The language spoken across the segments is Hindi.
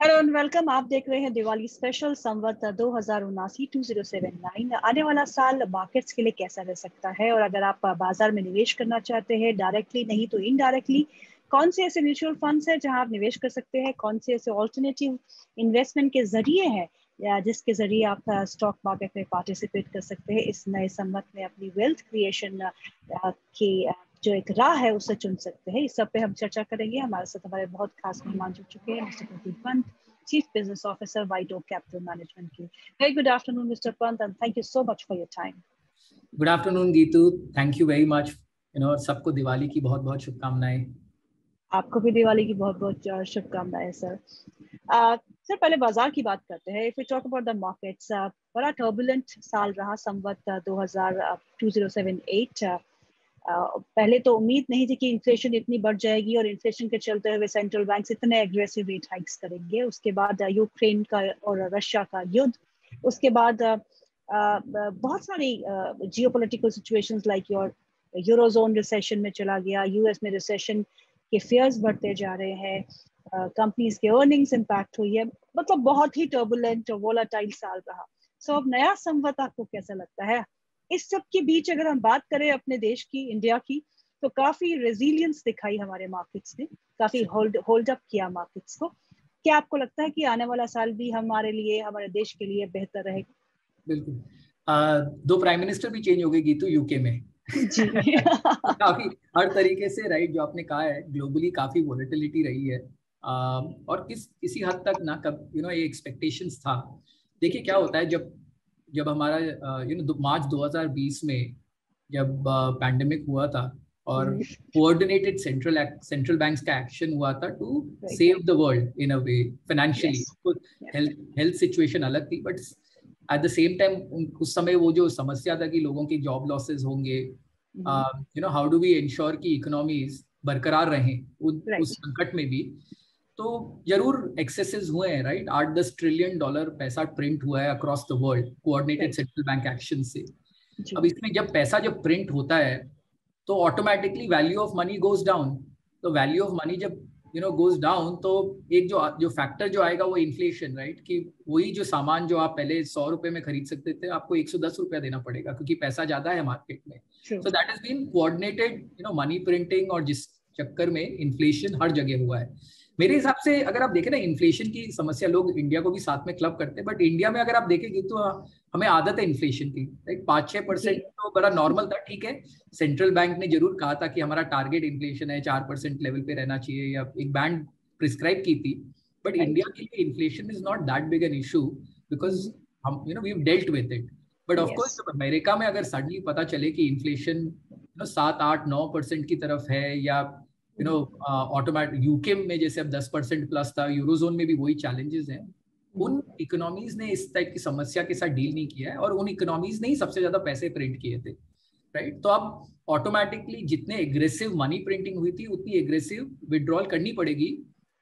Hello and welcome. आप देख रहे हैं दिवाली स्पेशल संवत 2079। आने वाला साल मार्केट्स के लिए कैसा रह सकता है, और अगर आप बाजार में निवेश करना चाहते हैं डायरेक्टली नहीं तो इनडायरेक्टली, कौन से ऐसे म्यूचुअल फंड्स हैं जहां आप निवेश कर सकते हैं, कौन से ऐसे ऑल्टरनेटिव इन्वेस्टमेंट के जरिए हैं या जिसके जरिए आप स्टॉक मार्केट में पार्टिसिपेट कर सकते हैं, इस नए संवत में अपनी वेल्थ क्रिएशन की जो एक राह है उसे चुन सकते हैं। इस सब पे हम चर्चा करेंगे। हमारे साथ हमारे बहुत खास मेहमान जुड़ चुके हैं, mister Pradeep Pant, Chief Business Officer, White Oak Capital Management की। Very good afternoon, Mr. Pant, and thank you so much for your time. Good afternoon, Geetu. Thank you very much. सबको दिवाली की बहुत बहुत शुभकामनाएं। आपको भी दिवाली की बहुत बहुत शुभकामनाएं सर। सर पहले बाजार की बात करते हैं। If we talk about the markets, बड़ा turbulent साल रहा संवत 2078। पहले तो उम्मीद नहीं थी कि इन्फ्लेशन इतनी बढ़ जाएगी और इन्फ्लेशन के चलते हुए सेंट्रल बैंक इतने एग्रेसिव रेट हाइक्स करेंगे। उसके बाद यूक्रेन का और रशिया का युद्ध, उसके बाद बहुत सारी geopolitical situations like eurozone recession में चला गया, यूएस में रिसेशन के फियर्स बढ़ते जा रहे हैं, कंपनीज के अर्निंग्स इम्पैक्ट हुई है। मतलब बहुत ही टर्बुलेंट और वोलाटाइल साल रहा। सो अब नया संवत आपको कैसा लगता है? इस सब के बीच अगर हम बात करें अपने देश की, इंडिया की, तो काफी रेजिलियंस दिखाई हमारे मार्केट्स ने, काफी होल्ड अप किया मार्केट्स को। क्या आपको लगता है कि आने वाला साल भी हमारे लिए, हमारे देश के लिए बेहतर रहेगा? बिल्कुल। 2 प्राइम मिनिस्टर भी चेंज हो गए गीतू यूके में। जी काफी हर तरीके से राइट, जो आपने कहा है, ग्लोबली काफी वोलेटिलिटी रही है। और किसी हद तक ना कब ये एक्सपेक्टेशंस था। देखिए क्या होता है, जब हमारा मार्च 2020 में जब पैंडेमिक हुआ था और कोऑर्डिनेटेड सेंट्रल बैंक्स का एक्शन हुआ था to save the world in a way financially. Health situation अलग थी, but at the same time उस समय वो जो समस्या था कि लोगों की जॉब लॉसेस होंगे, हाउ डू वी इंश्योर कि इकोनॉमीज बरकरार रहें उस संकट में भी। तो जरूर एक्सेसेस हुए हैं, राइट। $8-10 ट्रिलियन पैसा प्रिंट हुआ है across the world coordinated central bank action से। अब इसमें जब पैसा प्रिंट होता है तो automatically value of money goes down. तो वैल्यू ऑफ मनी जब गोज डाउन, तो एक जो फैक्टर जो आएगा वो इन्फ्लेशन, राइट। कि वही जो सामान जो आप पहले 100 रुपए में खरीद सकते थे, आपको 110 रुपया देना पड़ेगा क्योंकि पैसा ज्यादा है मार्केट में। So that has been coordinated money printing, और जिस चक्कर में इन्फ्लेशन हर जगह हुआ है। मेरे हिसाब से अगर आप देखें ना, इन्फ्लेशन की समस्या लोग इंडिया को भी साथ में क्लब करते हैं, बट इंडिया में अगर आप देखेंगे तो हमें आदत है इन्फ्लेशन की, राइट। 5-6% तो बड़ा नॉर्मल था, ठीक है। सेंट्रल बैंक ने जरूर कहा था कि हमारा टारगेट इन्फ्लेशन है 4% लेवल पे रहना चाहिए, या एक बैंड प्रिस्क्राइब की थी। बट इंडिया के लिए inflation is not that big an issue because हम we have dealt with it. But of course जब अमेरिका में अगर सडनली पता चले कि इन्फ्लेशन 7-8-9% की तरफ है, या ऑटोमेटिक यूके में जैसे अब 10% प्लस था, यूरोजोन में भी वही चैलेंजेस हैं। उन इकोनॉमीज ने इस टाइप की समस्या के साथ डील नहीं किया है, और उन इकोनॉमीज ने ही सबसे ज्यादा पैसे प्रिंट किए थे, राइट। तो अब ऑटोमेटिकली जितने एग्रेसिव मनी प्रिंटिंग हुई थी उतनी एग्रेसिव विड्रॉल करनी पड़ेगी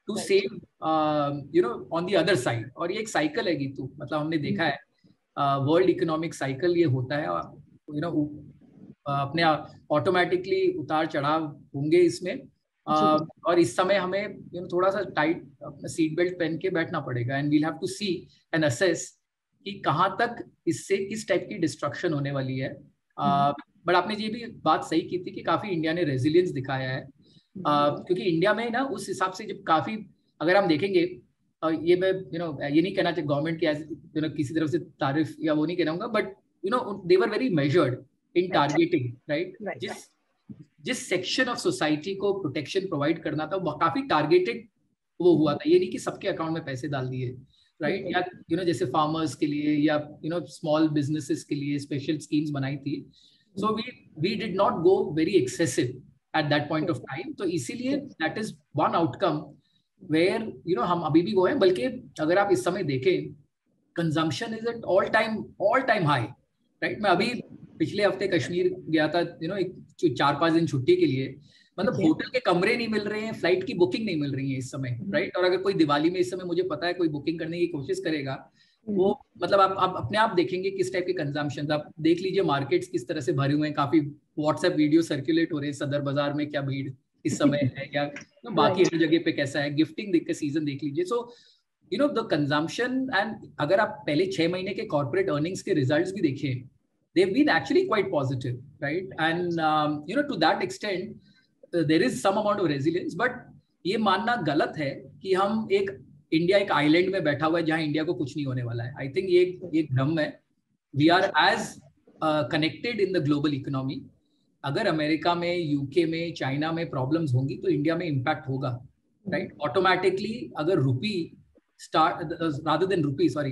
to save on the other side. और ये एक साइकिल है गीतू, मतलब हमने देखा है वर्ल्ड इकोनॉमिक साइकिल ये होता है, अपने ऑटोमेटिकली उतार चढ़ाव होंगे इसमें। और इस समय हमें थोड़ा सा टाइट सीट बेल्ट पहन के बैठना पड़ेगा, and we'll have to see and assess कि कहाँ तक इससे किस टाइप की डिस्ट्रक्शन होने वाली है। बट आपने ये भी बात सही की थी कि काफी इंडिया ने रेजिलियंस दिखाया है, क्योंकि इंडिया में ना उस हिसाब से जब काफी, अगर हम देखेंगे, ये मैं ये नहीं कहना चाहिए गवर्नमेंट की किसी तरफ से तारीफ या वो नहीं कहना, but they were very measured in targeting, right. जिस सेक्शन ऑफ सोसाइटी को प्रोटेक्शन प्रोवाइड करना था वो काफी टारगेटेड वो हुआ था। ये नहीं कि सबके अकाउंट में पैसे डाल दिए, राइट। या जैसे फार्मर्स के लिए या स्मॉल बिजनेसेस के लिए स्पेशल स्कीम्स बनाई थी। So we did not go very excessive at that point of time. तो इसीलिए that is one outcome where हम अभी भी वो है। बल्कि अगर आप इस समय देखें, consumption is at all time high, right. मैं अभी पिछले हफ्ते कश्मीर गया था, 4-5 दिन छुट्टी के लिए। मतलब होटल के कमरे नहीं मिल रहे हैं, फ्लाइट की बुकिंग नहीं मिल रही है इस समय, राइट। और अगर कोई दिवाली में इस समय मुझे पता है कोई बुकिंग करने की कोशिश करेगा, वो मतलब आप अपने आप देखेंगे किस टाइप के कंजम्पशन। आप देख लीजिए मार्केट्स किस तरह से भरे हुए हैं। काफी व्हाट्सएप वीडियो सर्कुलेट हो रहे हैं, सदर बाजार में क्या भीड़ इस समय है, या बाकी हर जगह पे कैसा है। गिफ्टिंग देख के सीजन देख लीजिए। So you know the consumption and अगर आप पहले 6 महीने के कॉर्पोरेट अर्निंग्स के रिजल्ट्स भी देखें, they've been actually quite positive, right? And you know, to that extent there is some amount of resilience, but ये मानना गलत है कि हम इंडिया एक आइलैंड में बैठा हुआ है जहां इंडिया को कुछ नहीं होने वाला है. आई थिंक ये भ्रम है. We are as connected in the global economy. अगर अमेरिका में, यूके में, चाइना में प्रॉब्लम्स होंगी तो इंडिया में इम्पैक्ट होगा, राइट? ऑटोमेटिकली अगर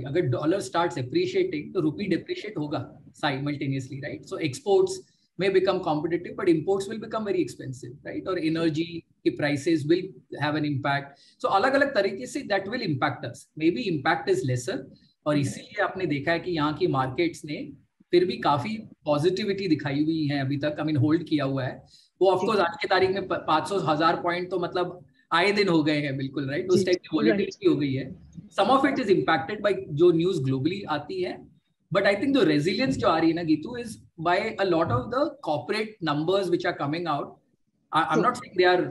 अगर डॉलर स्टार्ट्स एप्रिशिएटिंग तो रूपी डिप्रिशिएट होगा simultaneously, right? So exports may become competitive, but imports will become very expensive, right? Or energy की prices will have an impact. So अलग-अलग तरीके से that will impact us. Maybe impact is lesser. और इसीलिए आपने देखा है कि यहाँ की मार्केट्स ने फिर भी काफी पॉजिटिविटी दिखाई हुई है अभी तक. होल्ड किया हुआ है. वो ऑफकोर्स आज की तारीख में 500,000 पॉइंट तो मतलब आए दिन हो गए हैं, बिल्कुल, राइट? उस टाइप की वॉलेटिलिटी हो गई है. Some of it is impacted by जो न्यूज ग्लोबली आती है. But I think the resilience जो आ रही है ना Geetu is by a lot of the corporate numbers which are coming out. I'm not saying they are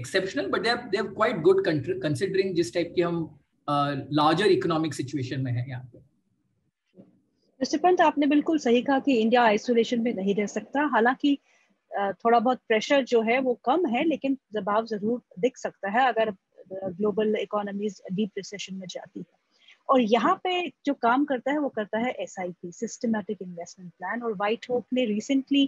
exceptional, but they are quite good considering जिस टाइप की हम larger economic situation में है यहाँ पे. मिस्टर पंत, आपने बिल्कुल सही कहा कि इंडिया आइसोलेशन में नहीं रह सकता. हालांकि थोड़ा बहुत प्रेशर जो है वो कम है, लेकिन दबाव जरूर दिख सकता है अगर ग्लोबल इकोनॉमीज डीप रिसेशन में जाती है. और यहाँ पे जो काम करता है वो करता है SIP, सिस्टमैटिक इन्वेस्टमेंट प्लान. और व्हाइट होप ने रिसेंटली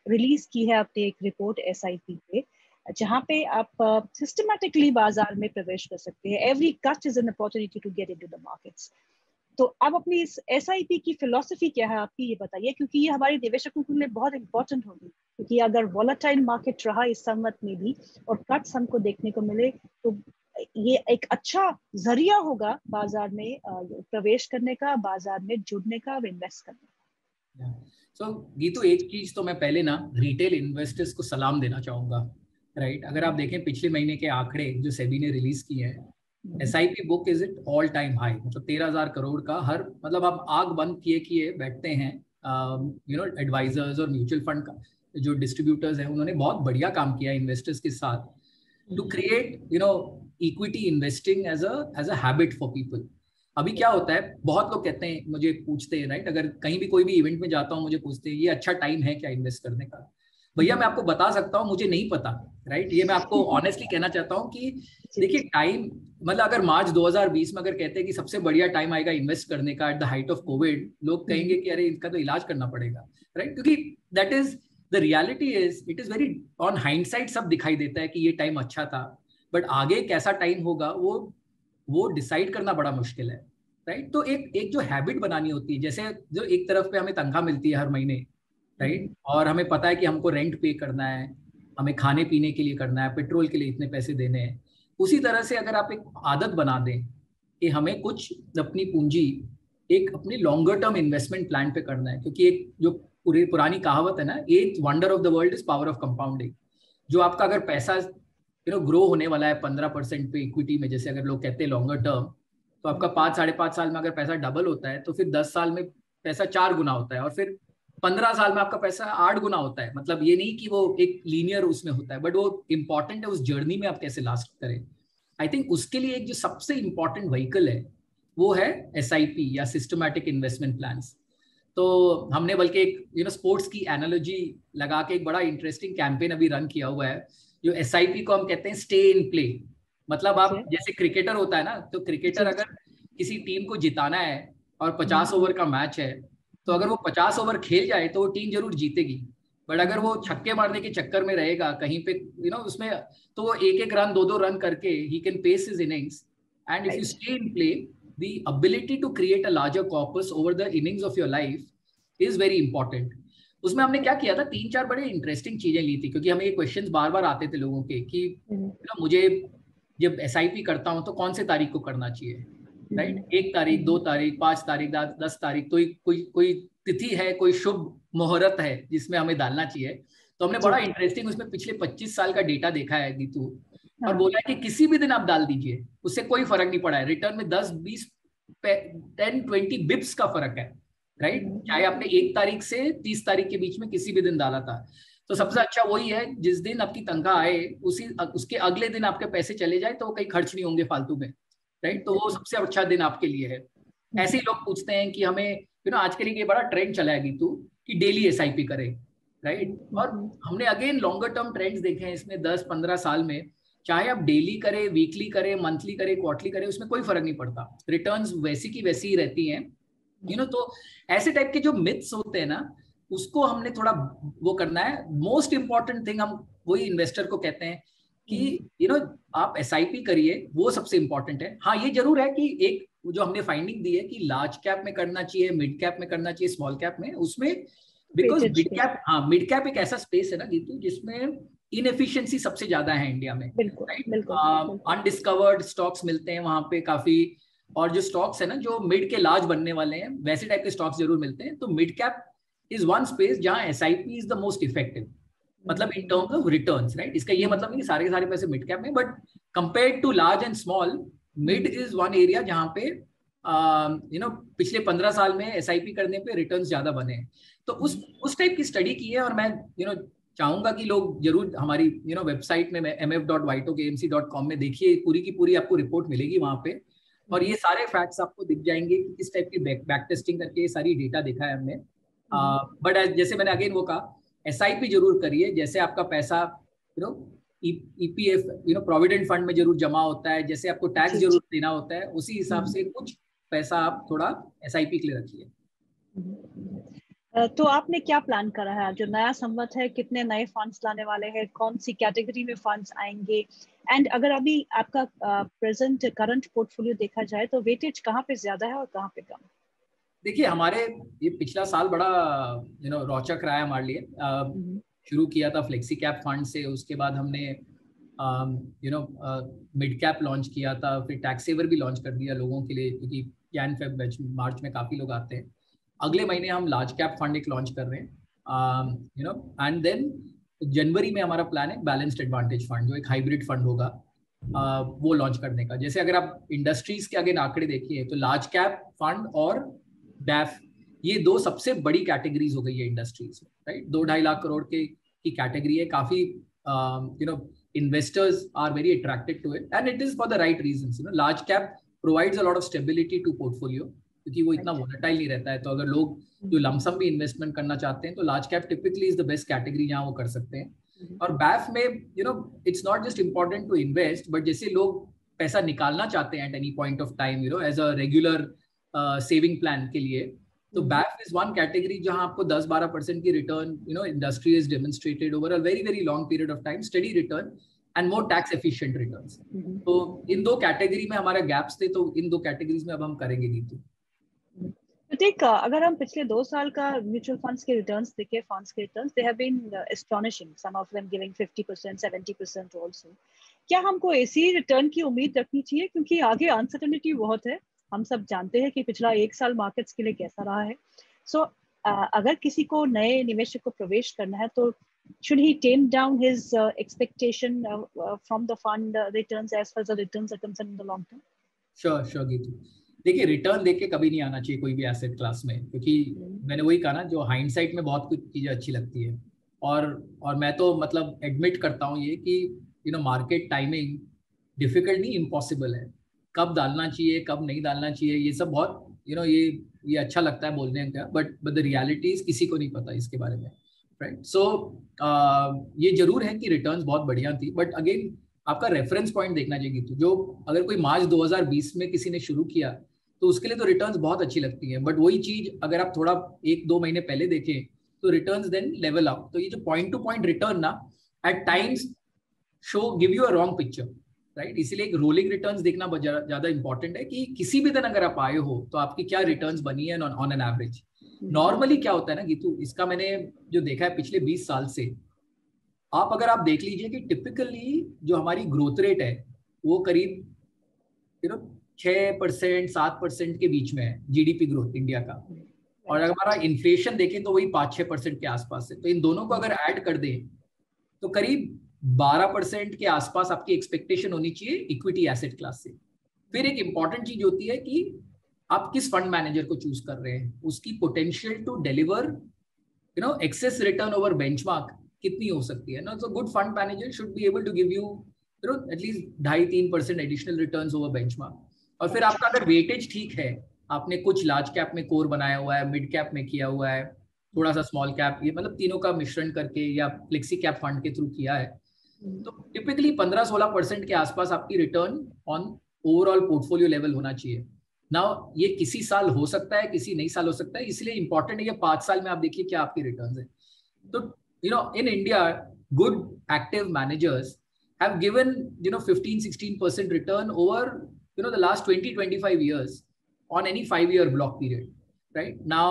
रिलीज की है अपनी एक रिपोर्ट SIP पे, जहाँ पे आप सिस्टमैटिकली बाजार में प्रवेश कर सकते हैं. Every cut is an opportunity to get into the markets. तो अब अपनी इस SIP की फिलॉसफी क्या है आपकी, ये बताइए, क्योंकि ये हमारे निवेशकों के लिए बहुत इंपॉर्टेंट होगी. क्योंकि अगर वॉलेटाइल मार्केट रहा इस संवत में भी और कट्स हमको देखने को मिले तो ये एक अच्छा जरिया होगा बाजार में प्रवेश करने का, बाजार में जुड़ने का, इन्वेस्ट करने का. सो गीतू, एक चीज तो मैं पहले ना रिटेल इन्वेस्टर्स को सलाम देना चाहूंगा, राइट? अगर आप देखें पिछले महीने के आंकड़े जो सेबी ने रिलीज किए हैं, SIP book is it all time high. मतलब 13,000 करोड़ का हर, मतलब आप आग बंद किए बैठते हैं. यू नो, एडवाइजर्स और म्यूचुअल फंड का जो डिस्ट्रीब्यूटर्स हैं उन्होंने बहुत बढ़िया काम किया इन्वेस्टर्स के साथ to create, you know, equity investing as a habit for people. अभी क्या होता है, बहुत लोग कहते हैं, मुझे पूछते हैं, राइट? अगर कहीं भी कोई भी इवेंट में जाता हूँ मुझे पूछते हैं ये अच्छा टाइम है क्या इन्वेस्ट करने का. भैया मैं आपको बता सकता हूँ, मुझे नहीं पता, राइट? ये मैं आपको ऑनेस्टली कहना चाहता हूँ कि देखिए टाइम, मतलब अगर मार्च 2020 में अगर कहते हैं कि सबसे बढ़िया टाइम आएगा इन्वेस्ट करने का at the height of Covid, लोग कहेंगे कि अरे इनका तो इलाज करना पड़ेगा, राइट? क्योंकि that is the reality. It is very on hindsight सब दिखाई देता है कि ये टाइम अच्छा था, बट आगे कैसा टाइम होगा वो डिसाइड करना बड़ा मुश्किल है, राइट? तो एक जो हैबिट बनानी होती है, जैसे जो एक तरफ पे हमें तनख्वाह मिलती है हर महीने, राइट? और हमें पता है कि हमको रेंट पे करना है, हमें खाने पीने के लिए करना है, पेट्रोल के लिए इतने पैसे देने हैं. उसी तरह से अगर आप एक आदत बना दें कि हमें कुछ अपनी पूंजी एक अपने लॉन्गर टर्म इन्वेस्टमेंट प्लान पे करना है, क्योंकि एक जो पुरानी कहावत है ना, एथ wonder of the world is power of compounding. जो आपका अगर पैसा ग्रो होने वाला है 15% पे इक्विटी में, जैसे अगर लोग कहते हैं लॉन्गर टर्म, तो आपका 5-5.5 साल में अगर पैसा डबल होता है तो फिर 10 साल में पैसा 4 गुना होता है, और फिर 15 साल में आपका पैसा 8 गुना होता है. मतलब ये नहीं कि वो एक लीनियर उसमें होता है, बट वो इंपॉर्टेंट है उस जर्नी में आप कैसे लास्ट करें. आई थिंक उसके लिए एक जो सबसे इंपॉर्टेंट व्हीकल है वो है SIP या सिस्टमैटिक इन्वेस्टमेंट प्लान्स. तो हमने बल्कि एक स्पोर्ट्स की एनालॉजी लगा के एक बड़ा इंटरेस्टिंग कैंपेन अभी रन किया हुआ है. जो SIP को हम कहते हैं स्टे इन प्ले. मतलब आप जैसे क्रिकेटर होता है ना, तो क्रिकेटर अगर किसी टीम को जिताना है और 50 ओवर का मैच है, तो अगर वो 50 ओवर खेल जाए तो वो टीम जरूर जीतेगी. बट अगर वो छक्के मारने के चक्कर में रहेगा कहीं पे उसमें, तो वो एक रन 2 रन करके ही can pace his innings. And if you stay in play, the ability to create a larger corpus over the innings of your life is very important. उसमें हमने क्या किया था, 3-4 बड़े इंटरेस्टिंग चीजें ली थी, क्योंकि हमें ये क्वेश्चंस बार-बार आते थे लोगों के कि मुझे जब SIP करता हूं तो कौन से तारीख को करना चाहिए, राइट? 1 तारीख, 2 तारीख, 5 तारीख, 10 तारीख, तो कोई तिथि है, कोई शुभ मुहूर्त है जिसमें हमें डालना चाहिए. तो हमने बड़ा इंटरेस्टिंग उसमें पिछले 25 साल का डेटा देखा है गीतू, और बोला है कि किसी भी दिन आप डाल दीजिए, उससे कोई फर्क नहीं पड़ा है. रिटर्न में 10, 20, 10-20 बिप्स का फर्क है, राइट? चाहे आपने 1 तारीख से 30 तारीख के बीच में किसी भी दिन डाला था. तो सबसे अच्छा वही है जिस दिन आपकी तनख्वाह आए उसके अगले दिन आपके पैसे चले जाए तो वो कहीं खर्च नहीं होंगे फालतू में, राइट, तो वो सबसे अच्छा दिन आपके लिए है। ऐसे ही लोग पूछते हैं कि हमें आजकल ये बड़ा ट्रेंड चला है गीतू कि डेली एसआईपी करें, राइट, और हमने अगेन लॉन्गर टर्म ट्रेंड्स देखे हैं इसमें 10-15 साल में, चाहे आप डेली करें, वीकली करें, मंथली करें, क्वार्टरली करें, उसमें कोई फर्क नहीं पड़ता, रिटर्न्स वैसी की वैसी ही रहती हैं। तो ऐसे टाइप के जो मिथ्स होते हैं ना, उसको हमने थोड़ा वो करना है। मोस्ट इंपॉर्टेंट थिंग हम वही इन्वेस्टर को कहते हैं कि आप एसआईपी करिए, वो सबसे इंपॉर्टेंट है। हाँ, ये जरूर है कि एक जो हमने फाइंडिंग दी है कि लार्ज कैप में करना चाहिए, मिड कैप में करना चाहिए, स्मॉल कैप में, उसमें बिकॉज मिड कैप एक ऐसा स्पेस है ना गीतू जिसमें इनएफिशिएंसी सबसे ज्यादा है इंडिया में, राइट, अनडिस्कवर्ड स्टॉक्स मिलते हैं वहां पे काफी, और जो स्टॉक्स है ना जो मिड के लार्ज बनने वाले हैं वैसे टाइप के स्टॉक्स जरूर मिलते हैं। तो mid cap is one space जहां SIP is the most effective, मतलब in terms of returns, right. इसका ये मतलब नहीं सारे के सारे पैसे मिड कैप में, but compared to large and small, mid is one area जहां पे पिछले 15 साल में एसआईपी करने पे रिटर्न्स ज्यादा बने हैं। तो उस टाइप की स्टडी की है, और मैं चाहूंगा कि लोग जरूर हमारी वेबसाइट में mf.whitokmc.com में देखिए, पूरी की पूरी आपको रिपोर्ट मिलेगी वहां पे, और ये सारे फैक्ट्स आपको दिख जाएंगे कि किस टाइप की बैक टेस्टिंग करके ये सारी डेटा देखा है हमने। बट जैसे मैंने अगेन वो कहा, एसआईपी जरूर करिए, जैसे आपका पैसा ईपीएफ प्रोविडेंट फंड में जरूर जमा होता है, जैसे आपको टैक्स जरूर देना होता है, उसी हिसाब से कुछ पैसा आप थोड़ा एसआईपी के लिए रखिए। तो आपने क्या प्लान करा है? जो नया संवत है, कितने नए फंड्स लाने वाले हैं, कौन सी कैटेगरी में फंड्स आएंगे, एंड अगर अभी आपका प्रेजेंट करंट पोर्टफोलियो देखा जाए तो वेटेज कहाँ पे ज्यादा है और कहाँ पे कम? देखिए, हमारे ये पिछला साल बड़ा रोचक रहा है हमारे लिए। शुरू किया था फ्लेक्सी कैप फंड से, उसके बाद हमने मिड कैप लॉन्च किया था, फिर टैक्स सेवर भी लॉन्च कर दिया लोगों के लिए, क्योंकि जैन फेब मार्च में काफी लोग आते हैं। अगले महीने हम लार्ज कैप फंड एक लॉन्च कर रहे हैं, एंड देन जनवरी में हमारा प्लान है बैलेंस्ड एडवांटेज फंड, जो एक हाइब्रिड फंड होगा, वो लॉन्च करने का। जैसे अगर आप इंडस्ट्रीज के आगे आंकड़े देखिए तो लार्ज कैप फंड और बैफ, ये दो सबसे बड़ी कैटेगरीज हो गई है इंडस्ट्रीज में, राइट। 2-2.5 लाख करोड़ की कैटेगरी है, काफी investors are very attracted to it, and it is for the right reasons. Large cap provides a lot of stability to portfolio, क्योंकि वो इतना वोलेटाइल नहीं रहता है। तो अगर लोग जो लमसम भी इन्वेस्टमेंट करना चाहते हैं तो large cap typically is the best category जहाँ वो कर सकते हैं। और बैफ में it's not just important to invest, but जैसे लोग पैसा निकालना चाहते हैं at any point of time, as a regular saving plan के लिए, तो बैफ इज वन कैटेगरी जहां आपको 10-12% की return industry is demonstrated over a very very long period of time, study return and more tax efficient returns. तो इन दो कैटेगरी में हमारे गैप्स थे, तो इन दो कैटेगरीज में अब हम करेंगे गीतू। तो ठीक, अगर हम पिछले 2 साल का म्यूचुअल फंड्स के रिटर्न्स देखें, फंड्स के returns, they have been astonishing, some of them giving 50%, 70% also. क्या हमको ऐसी रिटर्न की उम्मीद रखनी चाहिए? क्योंकि आगे अनसर्टेनिटी बहुत है, हम सब जानते हैं कि पिछला 1 साल मार्केट्स के लिए कैसा रहा है। सो अगर किसी को नए निवेशक को प्रवेश करना है तो should he tame down his expectation from the fund returns as far as the returns are concerned in the long term? Sure Geetu. देखिए, रिटर्न देख के कभी नहीं आना चाहिए कोई भी एसेट क्लास में, क्योंकि मैंने वही कहा ना, जो हाइंडसाइट में बहुत कुछ चीजें अच्छी लगती है, और मैं तो मतलब एडमिट करता हूँ ये कि मार्केट टाइमिंग डिफिकल्ट नहीं, इम्पॉसिबल है। कब डालना चाहिए, कब नहीं डालना चाहिए, ये सब बहुत ये अच्छा लगता है बोलने का, बट द रियलिटीज किसी को नहीं पता इसके बारे में, राइट। सो ये जरूर है कि रिटर्न्स बहुत बढ़िया थी, बट अगेन आपका रेफरेंस पॉइंट देखना चाहिए। तो जो अगर कोई मार्च 2020 में किसी ने शुरू किया तो उसके लिए तो रिटर्न्स बहुत अच्छी लगती है, बट वही चीज अगर आप थोड़ा 1-2 महीने पहले देखें तो रिटर्न्स देन लेवल अप। तो ये जो पॉइंट टू पॉइंट रिटर्न ना at times show give you a wrong picture, right. इसलिए एक रोलिंग रिटर्न्स देखना ज्यादा इंपॉर्टेंट है कि किसी भी दिन अगर आप आए हो तो आपकी क्या रिटर्न्स बनी है ऑन एन एवरेज। नॉर्मली क्या होता है ना गीतू, इसका मैंने जो देखा है पिछले 20 साल से, अगर आप देख लीजिए कि टिपिकली जो हमारी ग्रोथ रेट है वो करीब 6%, 7% के बीच में है, जीडीपी ग्रोथ इंडिया का। और अगर हमारा इन्फ्लेशन देखें तो वही 5-6% के आसपास है। तो इन दोनों को अगर ऐड कर दें तो करीब 12% के आसपास आपकी एक्सपेक्टेशन होनी चाहिए इक्विटी एसेट क्लास से। फिर एक इंपॉर्टेंट चीज होती है कि आप किस फंड मैनेजर को चूज कर रहे हैं, उसकी potential to deliver excess return over benchmark कितनी हो सकती है ना। So good fund manager should be able to give you at least 2.5-3% additional returns over benchmark. और फिर आपका अगर वेटेज ठीक है, आपने कुछ लार्ज कैप में कोर बनाया हुआ है, मिड कैप में किया हुआ है, थोड़ा सा स्मॉल कैप, ये मतलब तीनों का मिश्रण करके या फ्लेक्सी कैप फंड के थ्रू किया है, तो टिपिकली 15-16% के आसपास आपकी return on overall portfolio level होना चाहिए। नाउ ये किसी साल हो सकता है, किसी नहीं साल हो सकता है, इसलिए इंपॉर्टेंट है कि 5 साल में आप देखिए क्या आपकी रिटर्न है। तो in India good active managers have given 15-16% return over the last 20-25 years on any 5-year block period, right? Now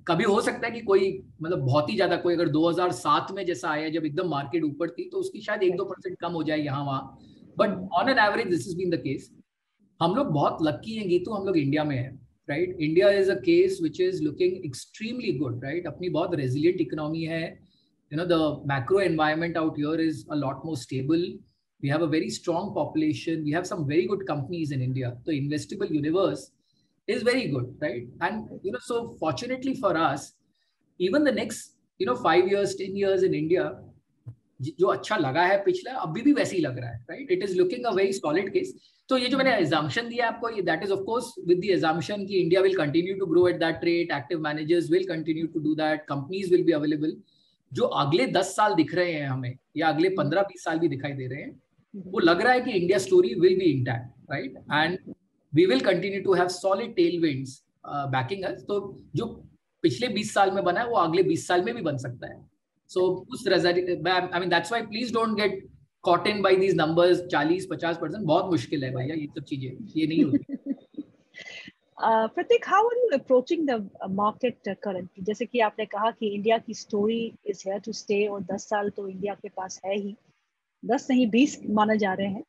कभी हो सकता है कि कोई मतलब बहुत ही ज्यादा, कोई अगर 2007 में जैसा आया जब एकदम मार्केट ऊपर थी, तो उसकी शायद 1-2% कम हो जाए यहाँ वहां, but on an average this is been the case. हम लोग बहुत लकी हैं गीतू, हम लोग इंडिया में हैं, right? India is a case which is looking extremely good, right? अपनी बहुत रेजिलियंट इकोनॉमी है, the macro environment out here is a lot more stable. We have a very strong population. We have some very good companies in India. The investable universe is very good, right? And so fortunately for us, even the next 5 years, 10 years in India, जो अच्छा लगा है पिछला, अभी भी वैसे ही लग रहा है, right? It is looking a very solid case. तो ये जो मैंने assumption दिया आपको, ये that is of course with the assumption कि India will continue to grow at that rate, active managers will continue to do that, companies will be available. जो अगले 10 साल दिख रहे हैं हमें, या अगले 15-20 साल भी दिखाई दे रहे हैं, वो लग रहा है कि India story will be intact, right? And we will continue to have solid tailwinds backing us. तो जो पिछले 20 साल में बना है वो अगले 20 साल में भी बन सकता है। सो उस I mean that's why please don't get caught in by these numbers, 40-50%, बहुत मुश्किल है भैया, ये सब चीजें ये नहीं होती। Pratik, how are you approaching the market currently? जैसे कि आपने कहा कि इंडिया की story is here to stay और 10 साल तो इंडिया के पास है ही, 10 नहीं 20 माने जा रहे हैं।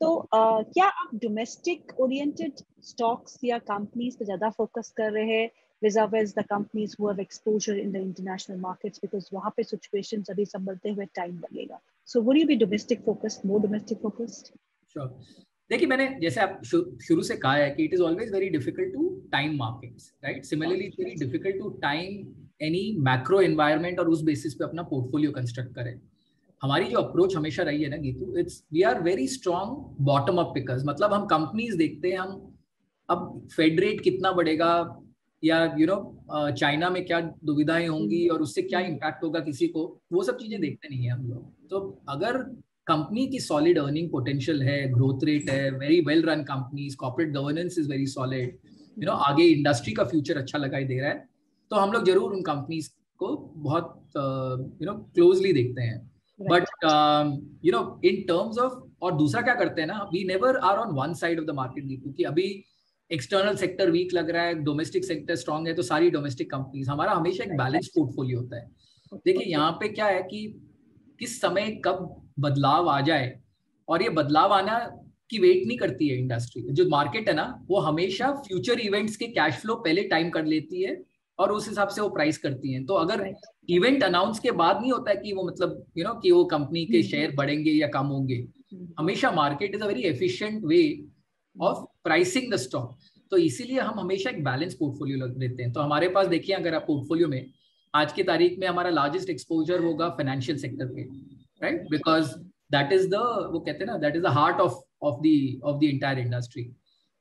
तो क्या आप डोमेस्टिक ओरिएंटेड स्टॉक्स या कंपनीज पे ज्यादा फोकस कर रहे हैं vis-a-vis the companies who have exposure in the international markets, because वहाँ पे situations अभी संभलते हुए टाइम लगेगा? So would you be domestic focused, more domestic focused? Sure. देखिए, मैंने जैसे आप शुरू से कहा है कि it is always very difficult to time markets, right? Similarly it's very difficult to time any macro environment और उस बेसिस पे अपना पोर्टफोलियो कंस्ट्रक्ट करें। हमारी जो अप्रोच हमेशा रही है ना Geetu, it's we are very strong bottom up pickers. मतलब हम कंपनीज देखते हैं, हम अब फेड रेट कितना बढ़ेगा या चाइना में क्या दुविधाएं होंगी और उससे क्या इम्पैक्ट होगा किसी को, वो सब चीजें देखते नहीं है हम लोग। तो अगर कंपनी की सॉलिड अर्निंग पोटेंशियल है, ग्रोथ रेट है, very well run companies, corporate governance is very solid, आगे इंडस्ट्री का फ्यूचर अच्छा लगाई दे रहा है, तो हम लोग जरूर उन कंपनीज को बहुत क्लोजली देखते हैं। बट इन टर्म्स ऑफ, और दूसरा क्या करते हैं ना, we never are on one side of the market, क्योंकि अभी एक्सटर्नल सेक्टर वीक लग रहा है, डोमेस्टिक सेक्टर स्ट्रांग है, तो सारी डोमेस्टिक कंपनीज, हमारा हमेशा एक बैलेंस पोर्टफोलियो होता है। देखिए यहाँ पे क्या है कि किस समय कब बदलाव आ जाए, और ये बदलाव आना की वेट नहीं करती है इंडस्ट्री। जो मार्केट है ना, वो हमेशा फ्यूचर इवेंट्स के कैश फ्लो पहले टाइम कर लेती है और उस हिसाब से वो प्राइस करती है। तो अगर इवेंट अनाउंस के बाद नहीं होता है कि वो मतलब कि वो कंपनी के शेयर बढ़ेंगे या कम होंगे, हमेशा market is a very efficient way of pricing the stock. तो इसीलिए हम हमेशा एक बैलेंस पोर्टफोलियो लेते हैं। तो हमारे पास देखिए, अगर आप पोर्टफोलियो में आज की तारीख में हमारा लार्जेस्ट एक्सपोजर होगा फाइनेंशियल सेक्टर पे, right? Because that is the, वो कहते हैं ना, that is the heart of the entire industry.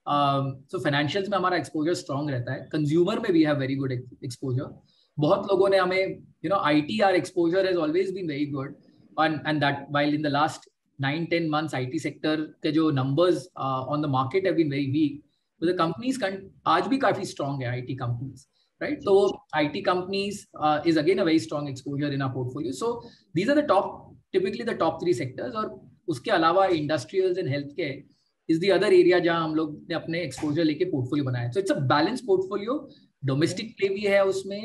So financials में हमारा एक्सपोजर स्ट्रांग रहता है। कंज्यूमर में we have very good exposure. बहुत लोगों ने हमें ITR exposure has always been very good, and that while in the last 9-10 months IT sector के जो numbers on the market have been very weak, तो द कंपनीज आज भी काफी स्ट्रांग है IT companies, right? So IT companies is again a very strong exposure in our portfolio. So these are the typically the top 3 sectors. और उसके अलावा industrials and healthcare is the other area जहाँ हम लोग ने अपने exposure लेके portfolio बनाया। So it's a balanced portfolio. Domestic play भी है उसमें,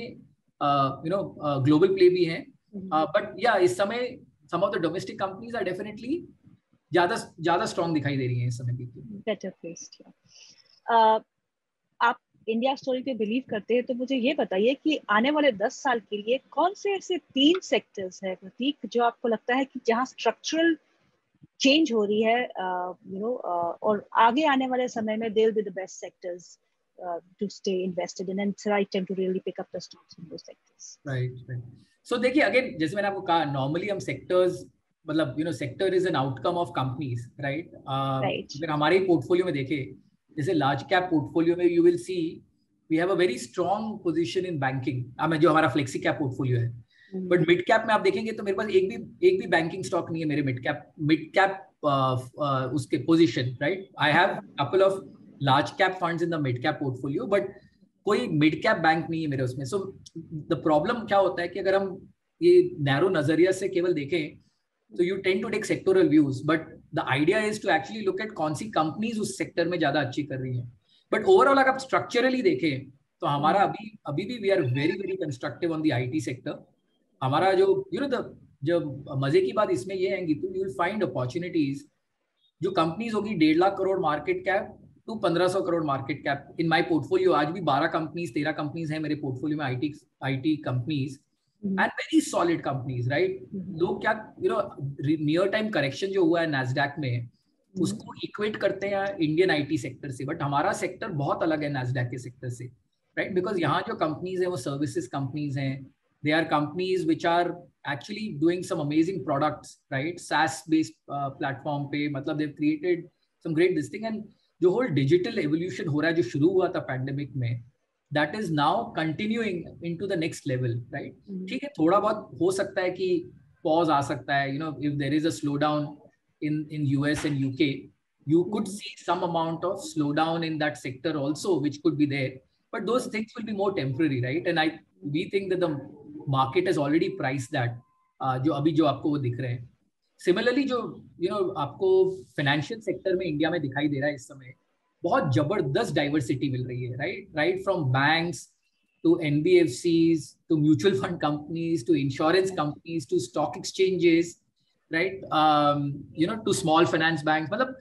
global play भी है। But yeah, इस समय some of the domestic companies are definitely ज़्यादा strong दिखाई दे रही हैं इस समय भी। Better placed, आप इंडिया स्टोरी पे बिलीव करते हैं, तो मुझे ये बताइए कि आने वाले 10 साल के लिए कौन से ऐसे 3 सेक्टर्स है प्रतीक, जो आपको लगता है कि जहां स्ट्रक्चरल चेंज हो रही है, और आगे आने वाले समय में they will be the best sectors to stay invested in, and it's right time to really pick up the stocks in those sectors? Right. So देखिए, अगेन जैसे मैंने आपको कहा, नॉर्मली हम सेक्टर्स, मतलब sector is an outcome of companies, right? अगर हमारे पोर्टफोलियो में देखें जैसे लार्ज कैप पोर्टफोलियो में you will see we have a very strong position in banking, जो हमारा फ्लेक्सी कैप पोर्टफोलियो है। बट मिड कैप में आप देखेंगे तो मेरे पास एक भी बैंकिंग स्टॉक नहीं है मेरे मिड कैप उसके position, right. I have couple of large cap funds in the mid cap portfolio, but कोई मिड कैप बैंक नहीं है मेरे उसमें। सो द प्रॉब्लम क्या होता है कि अगर हम ये नैरो नजरिया से केवल देखें तो you tend to take sectoral views, but the idea is to actually look at कौन सी कंपनीज उस सेक्टर में ज्यादा अच्छी कर रही हैं। बट ओवरऑल अगर आप स्ट्रक्चरली देखें तो हमारा अभी भी we are very very constructive on the IT sector. हमारा जो जब मजे की बात इसमें ये है Geetu, you will find opportunities जो कंपनीज होगी 1.5 lakh crore market cap to 1500 crore market cap. In my portfolio आज भी 13 कंपनीज हैं मेरे पोर्टफोलियो में, IT companies and very solid companies, right. लोग क्या नियर टाइम करेक्शन जो हुआ है नैस्डैक में उसको इक्वेट करते हैं इंडियन आईटी सेक्टर से, बट हमारा सेक्टर बहुत अलग है नैस्डैक के सेक्टर से, राइट। बिकॉज यहाँ जो कंपनीज है वो सर्विसेज कंपनीज हैं, they are companies which are actually doing some amazing products, right? SaaS based platform पे, मतलब they've created some great this thing, and जो whole digital evolution हो रहा है जो शुरू हुआ था pandemic में, that is now continuing into the next level, right? ठीक है, थोड़ा बहुत हो सकता है कि pause आ सकता है, if there is a slowdown in US and UK, you could see some amount of slowdown in that sector also, which could be there, but those things will be more temporary, right? And we think that the market has already priced that, जो आपको वो दिख रहे हैं। सिमिलरली जो आपको फाइनेंशियल सेक्टर में इंडिया में दिखाई दे रहा है इस समय, बहुत जबरदस्त डाइवर्सिटी मिल रही है, right from banks to NBFCs to mutual fund companies to insurance companies to stock exchanges, right, to small finance bank. मतलब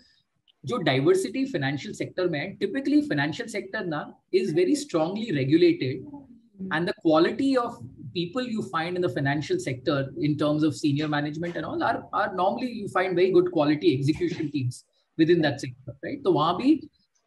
जो डाइवर्सिटी फाइनेंशियल सेक्टर में है, टिपिकली फाइनेंशियल सेक्टर ना is very strongly regulated, and the quality of people you find in the financial sector in terms of senior management and all are normally you find very good quality execution teams within that sector, right? तो वहाँ भी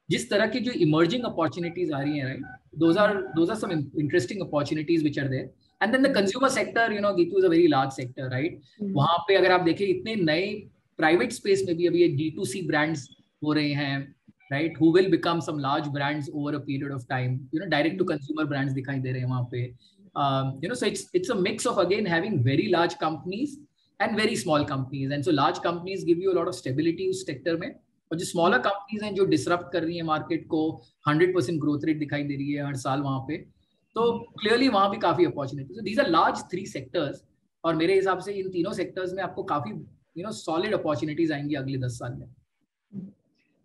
जिस तरह की जो emerging opportunities आ रही हैं, right, those are some interesting opportunities which are there. And then the consumer sector, Gitu is a very large sector, right? वहाँ पे अगर आप देखें इतने नए private space में भी अभी ये D2C brands हो रहे हैं, right, who will become some large brands over a period of time, direct to consumer brands दिखाई दे रहे हैं वहाँ पे, so it's a mix of again having very large companies and very small companies, and so large companies give you a lot of stability उस sector में, और जो smaller companies हैं जो disrupt कर रही हैं market को, 100% growth rate दिखाई दे रही है हर साल वहाँ पे, तो clearly वहाँ भी काफी opportunity। So these are large 3 sectors, और मेरे हिसाब से इन तीनों sectors में आपको काफी solid opportunities आएंगी अगले 10 साल में।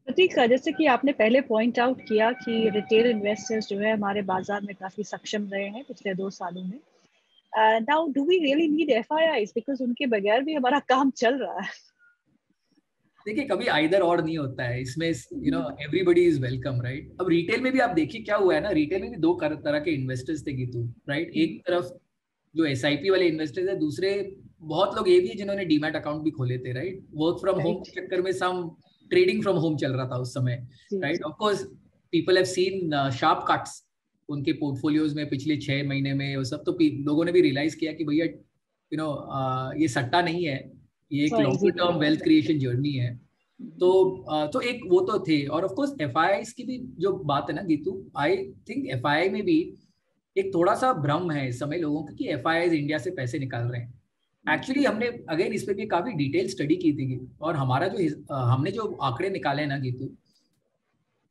प्रतीक, जैसे कि आपने पहले पॉइंट आउट किया कि रिटेल इन्वेस्टर्स जो है हमारे बाजार में काफी सक्षम रहे हैं पिछले 2 सालों में। Now do we really need FIIs, because उनके बगैर भी हमारा काम चल रहा है। देखिए, कभी आइदर और नहीं होता है इसमें, एवरीबडी इज वेलकम, राइट। अब रिटेल में भी आप देखिए क्या हुआ है ना, रिटेल में भी 2 तरह के इन्वेस्टर्स थे गीतू, राइट। एक तरफ जो एसआईपी वाले इन्वेस्टर्स है, दूसरे बहुत लोग ये भी है जिन्होंने डीमैट अकाउंट भी खोले थे, राइट। वर्क फ्रॉम होम के चक्कर में सम ट्रेडिंग फ्रॉम होम चल रहा था उस समय, right. Of course people have seen sharp cuts उनके पोर्टफोलियोज में पिछले 6 महीने में, वो सब, तो लोगों ने भी रियलाइज किया कि भैया ये सट्टा नहीं है, ये एक long term wealth creation journey है। तो एक वो तो थे, और ऑफ कोर्स एफआईआईज की भी जो बात है ना गीतू, आई थिंक एफआईआई में भी एक थोड़ा सा भ्रम है इस समय लोगों का कि एफआईआईज इंडिया से पैसे निकाल रहे हैं। एक्चुअली हमने अगेन इस पे भी काफी डिटेल स्टडी की थी, और हमारा जो हमने जो आंकड़े निकाले ना गीतू,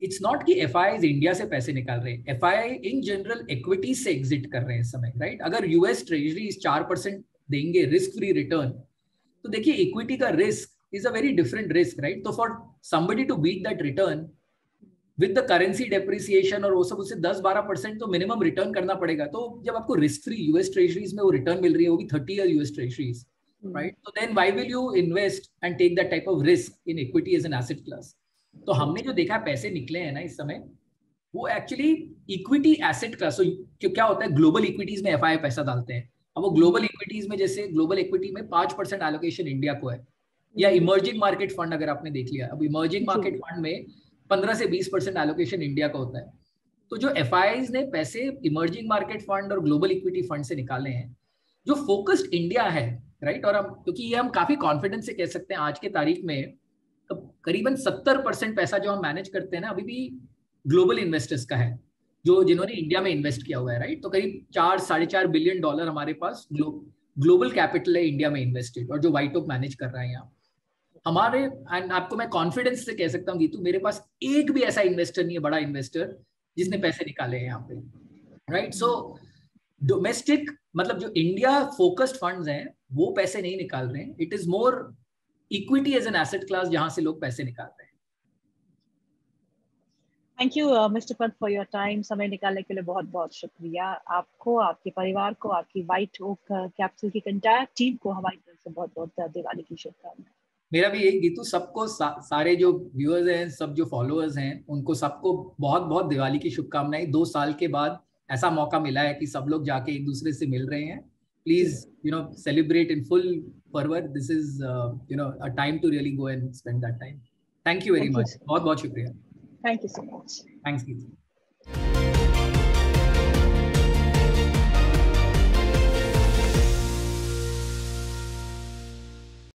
इट्स नॉट कि एफआईआईज इंडिया से पैसे निकाल रहे हैं, एफआईआई इन जनरल इक्विटीज से एग्जिट कर रहे हैं इस समय, राइट। अगर यूएस ट्रेजरी 4% देंगे रिस्क फ्री रिटर्न, तो देखिए इक्विटी का risk is a very different risk, right? So for somebody to beat that return with the currency depreciation और वो सब, उससे 10-12% तो मिनिमम रिटर्न करना पड़ेगा। तो जब आपको रिस्क फ्री यूएस ट्रेजरीज में वो रिटर्न मिल रही है, वो भी 30 ईयर यूएस ट्रेजरीज, राइट, तो then why will you invest and take that type of risk in equity as an asset class. तो हमने जो देखा पैसे निकले हैं ना इस समय, वो एक्चुअली इक्विटी एसेट क्लास। तो क्या होता है, ग्लोबल इक्विटीज में एफआईआई पैसा डालते हैं। अब वो ग्लोबल इक्विटीज में, जैसे ग्लोबल इक्विटी में 5% एलोकेशन इंडिया को है, या इमर्जिंग मार्केट फंड अगर आपने देख लिया, अब इमर्जिंग मार्केट फंड में 15 से 20% एलोकेशन इंडिया का होता है। तो जो एफआईआईज ने पैसे इमर्जिंग मार्केट फंड और ग्लोबल इक्विटी फंड से निकाले हैं, जो फोकस्ड इंडिया है, राइट, और हम क्योंकि ये हम काफी कॉन्फिडेंस से कह सकते हैं आज के तारीख में, करीबन 70% पैसा जो हम मैनेज करते हैं ना अभी भी ग्लोबल इन्वेस्टर्स का है, जो जिन्होंने इंडिया में इन्वेस्ट किया हुआ है, राइट। तो करीब 4-4.5 बिलियन डॉलर हमारे पास ग्लोबल कैपिटल है इंडिया में इन्वेस्टेड, और जो व्हाइट ओक मैनेज कर रहा है यहाँ हमारे। एंड आपको मैं कॉन्फिडेंस से कह सकता हूँ गीतू, मेरे पास एक भी ऐसा इन्वेस्टर नहीं है, बड़ा इन्वेस्टर, जिसने पैसे निकाले हैं यहाँ पे, राइट। सो डोमेस्टिक मतलब जो इंडिया फोकस्ड फंड्स हैं वो पैसे नहीं निकाल रहे हैं, it is more equity as an asset class जहां से लोग पैसे निकाल रहे हैं। Thank you mister Pant for your time. समय निकालने के लिए बहुत बहुत शुक्रिया आपको, आपके परिवार को, आपकी व्हाइट ओक कैपिटल की एंटायर टीम को हमारी तरफ से बहुत बहुत दिवाली की शुभकामनाएं। मेरा भी यही गीतू, सबको सारे जो व्यूअर्स हैं, सब जो फॉलोअर्स हैं, उनको सबको बहुत बहुत दिवाली की शुभकामनाएं। 2 साल के बाद ऐसा मौका मिला है कि सब लोग जाके एक दूसरे से मिल रहे हैं। Please celebrate in full forward. This is a time to really go and spend that time. Thank you very much, बहुत बहुत शुक्रिया। Thank you so much. Thanks Geetu.